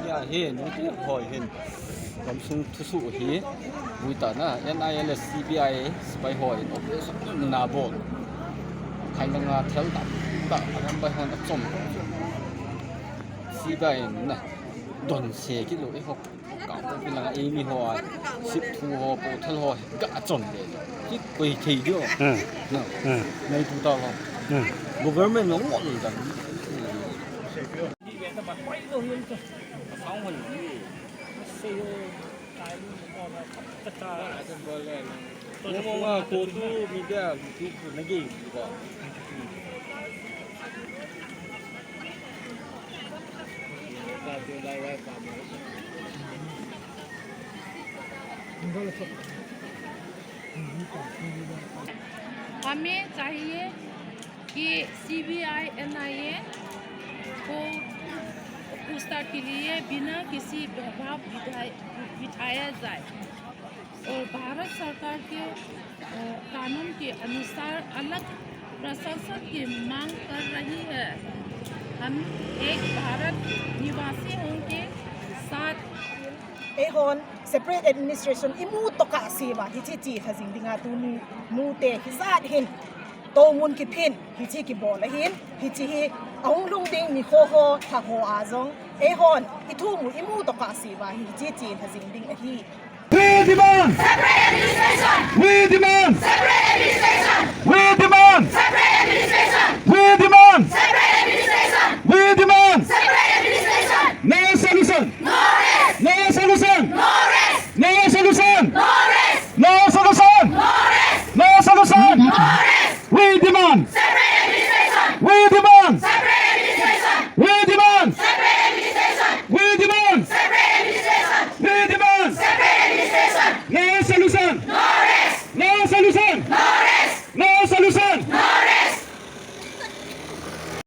ya he nu ti hoi hin kom sung thu su hi bui ta na NILS CBI spy hoi operation na bo khai na nga thel da ram bai hon chom CBI na don se ki lo e hok ka ko pin la e mi ho sip thu ho po thel ho ga chom le ki koi thei dio na nei tu ta lo government no mo lu da cô tu media YouTube lagi juga. हमें चाहिए कि CBI NIA को पूछताछ के लिए बिना किसी प्रभाव बिठाया जाए और भारत सरकार के कानून के अनुसार अलग प्रशासन की मांग कर रही है। हम एक भारत निवासी होंगे साथ Ehon separate administration imu toka siwa hichi chi khazing dinga tu nu te hizat hin to mun ki phin hichi ki bol hin hichi hi aung lung ding mi ho ho tha ho azong ehon ithu mu imu toka siwa hichi chi khazing ding a hi We demand separate administration. We demand Separate administration. We demand Separate administration. We demand Separate